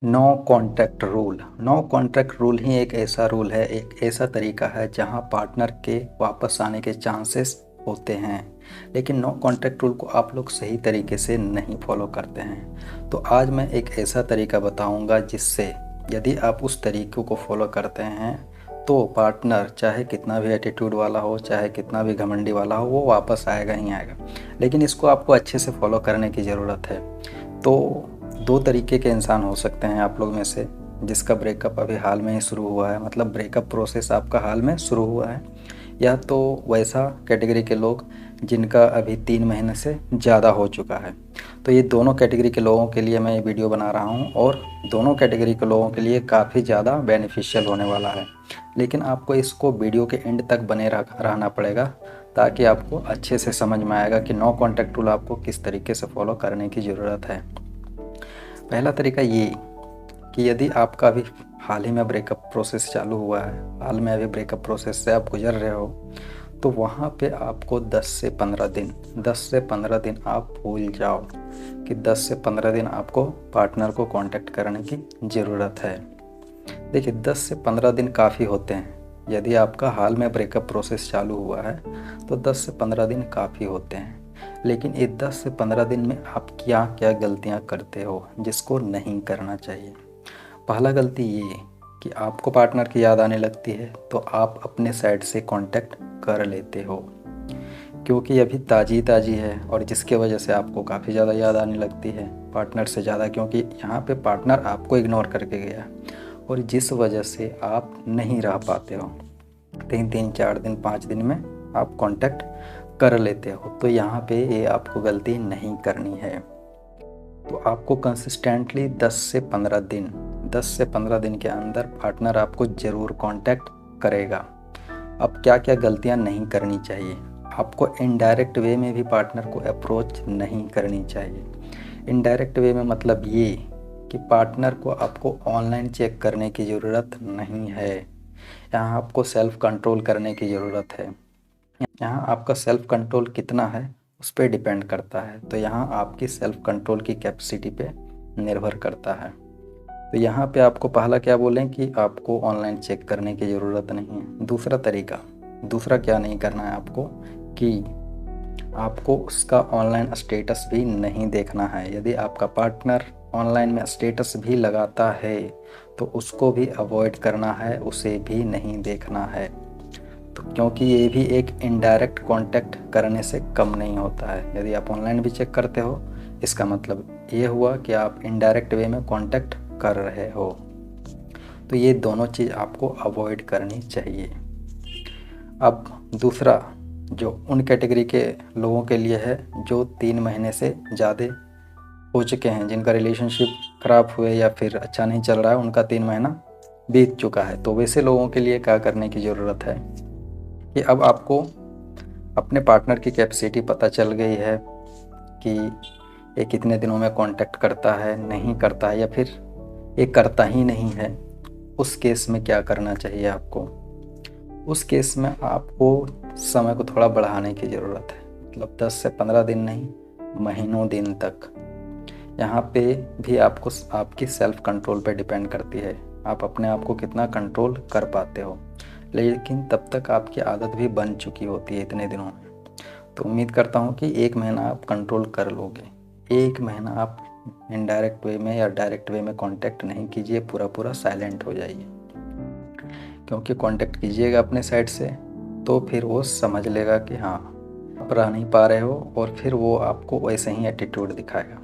No contact rule. No contact rule ही एक ऐसा रूल है, एक ऐसा तरीका है जहां पार्टनर के वापस आने के चांसेस होते हैं, लेकिन नो कॉन्टैक्ट रूल को आप लोग सही तरीके से नहीं फॉलो करते हैं। तो आज मैं एक ऐसा तरीका बताऊंगा जिससे यदि आप उस तरीक़े को फॉलो करते हैं तो पार्टनर चाहे कितना भी एटीट्यूड वाला हो, चाहे कितना भी घमंडी वाला हो, वो वापस आएगा ही आएगा। लेकिन इसको आपको अच्छे से फॉलो करने की ज़रूरत है। तो दो तरीके के इंसान हो सकते हैं आप लोग में से, जिसका ब्रेकअप अभी हाल में ही शुरू हुआ है, मतलब ब्रेकअप प्रोसेस आपका हाल में शुरू हुआ है, या तो वैसा कैटेगरी के लोग जिनका अभी 3 महीने से ज़्यादा हो चुका है। तो ये दोनों कैटेगरी के लोगों के लिए मैं ये वीडियो बना रहा हूँ और दोनों कैटेगरी के लोगों के लिए काफ़ी ज़्यादा बेनिफिशियल होने वाला है। लेकिन आपको इसको वीडियो के एंड तक बने रहना पड़ेगा, ताकि आपको अच्छे से समझ में आएगा कि नो कॉन्टैक्ट रूल आपको किस तरीके से फॉलो करने की ज़रूरत है। पहला तरीका ये कि यदि आपका अभी हाल ही में ब्रेकअप प्रोसेस चालू हुआ है, हाल में अभी ब्रेकअप प्रोसेस से आप गुजर रहे हो, तो वहाँ पे आपको 10 से 15 दिन आप भूल जाओ कि 10 से 15 दिन आपको पार्टनर को कांटेक्ट करने की ज़रूरत है। देखिए, 10 से 15 दिन काफ़ी होते हैं। यदि आपका हाल में ब्रेकअप प्रोसेस चालू हुआ है तो 10 से 15 दिन काफ़ी होते हैं। लेकिन ये 10 से 15 दिन में आप क्या क्या गलतियाँ करते हो जिसको नहीं करना चाहिए। पहला गलती ये कि आपको पार्टनर की याद आने लगती है तो आप अपने साइड से कांटेक्ट कर लेते हो, क्योंकि अभी ताज़ी ताज़ी है और जिसके वजह से आपको काफ़ी ज़्यादा याद आने लगती है पार्टनर से ज़्यादा, क्योंकि यहाँ पे पार्टनर आपको इग्नोर करके गया और जिस वजह से आप नहीं रह पाते हो। 3 4 दिन 5 दिन में आप कांटेक्ट कर लेते हो। तो यहाँ पे ये आपको गलती नहीं करनी है। तो आपको कंसिस्टेंटली 10 से 15 दिन के अंदर पार्टनर आपको ज़रूर कांटेक्ट करेगा। अब क्या क्या गलतियाँ नहीं करनी चाहिए। आपको इनडायरेक्ट वे में भी पार्टनर को अप्रोच नहीं करनी चाहिए। इनडायरेक्ट वे में मतलब ये कि पार्टनर को आपको ऑनलाइन चेक करने की ज़रूरत नहीं है। यहाँ आपको सेल्फ कंट्रोल करने की ज़रूरत है। यहाँ आपका सेल्फ कंट्रोल कितना है उस पर डिपेंड करता है। तो यहाँ आपकी सेल्फ कंट्रोल की कैपेसिटी पे निर्भर करता है। तो यहाँ पे आपको पहला क्या बोलें कि आपको ऑनलाइन चेक करने की ज़रूरत नहीं है। दूसरा क्या नहीं करना है आपको, कि आपको उसका ऑनलाइन स्टेटस भी नहीं देखना है। यदि आपका पार्टनर ऑनलाइन में स्टेटस भी लगाता है तो उसको भी अवॉइड करना है, उसे भी नहीं देखना है। तो क्योंकि ये भी एक इनडायरेक्ट कांटेक्ट करने से कम नहीं होता है। यदि आप ऑनलाइन भी चेक करते हो, इसका मतलब ये हुआ कि आप इनडायरेक्ट वे में कांटेक्ट कर रहे हो। तो ये दोनों चीज़ आपको अवॉइड करनी चाहिए। अब दूसरा, जो उन कैटेगरी के लोगों के लिए है जो 3 महीने से ज़्यादा हो चुके हैं, जिनका रिलेशनशिप ख़राब हुए या फिर अच्छा नहीं चल रहा है, उनका 3 महीना बीत चुका है। तो वैसे लोगों के लिए क्या करने की ज़रूरत है कि अब आपको अपने पार्टनर की कैपेसिटी पता चल गई है कि ये कितने दिनों में कांटेक्ट करता है, नहीं करता है, या फिर ये करता ही नहीं है। उस केस में क्या करना चाहिए आपको। उस केस में आपको समय को थोड़ा बढ़ाने की ज़रूरत है। मतलब 10 से 15 दिन नहीं, महीनों दिन तक। यहाँ पे भी आपको आपकी सेल्फ कंट्रोल पे डिपेंड करती है, आप अपने आप को कितना कंट्रोल कर पाते हो। लेकिन तब तक आपकी आदत भी बन चुकी होती है इतने दिनों में। तो उम्मीद करता हूँ कि 1 महीना आप कंट्रोल कर लोगे। 1 महीना आप इनडायरेक्ट वे में या डायरेक्ट वे में कांटेक्ट नहीं कीजिए, पूरा साइलेंट हो जाइए। क्योंकि कांटेक्ट कीजिएगा अपने साइड से तो फिर वो समझ लेगा कि हाँ आप रह नहीं पा रहे हो, और फिर वो आपको वैसे ही एटीट्यूड दिखाएगा।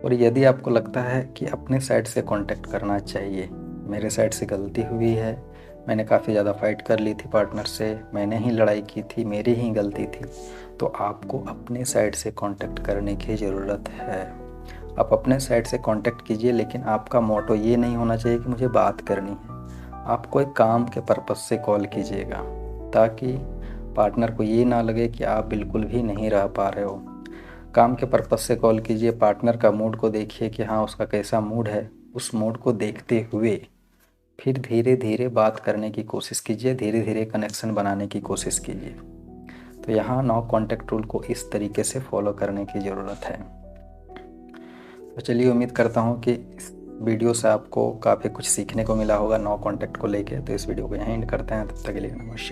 और यदि आपको लगता है कि अपने साइड से कांटेक्ट करना चाहिए, मेरे साइड से गलती हुई है, मैंने काफ़ी ज़्यादा फाइट कर ली थी पार्टनर से, मैंने ही लड़ाई की थी, मेरी ही गलती थी, तो आपको अपने साइड से कांटेक्ट करने की ज़रूरत है। आप अपने साइड से कांटेक्ट कीजिए, लेकिन आपका मोटो ये नहीं होना चाहिए कि मुझे बात करनी है। आप कोई काम के पर्पज़ से कॉल कीजिएगा, ताकि पार्टनर को ये ना लगे कि आप बिल्कुल भी नहीं रह पा रहे हो। काम के पर्पज़ से कॉल कीजिए, पार्टनर का मूड को देखिए कि हाँ उसका कैसा मूड है, उस मूड को देखते हुए फिर धीरे धीरे बात करने की कोशिश कीजिए, धीरे धीरे कनेक्शन बनाने की कोशिश कीजिए। तो यहाँ नो कॉन्टैक्ट रूल को इस तरीके से फॉलो करने की ज़रूरत है। तो चलिए, उम्मीद करता हूँ कि वीडियो से आपको काफ़ी कुछ सीखने को मिला होगा नो कॉन्टैक्ट को लेके। तो इस वीडियो को यहीं एंड करते हैं, तब तक के लिए नमस्कार।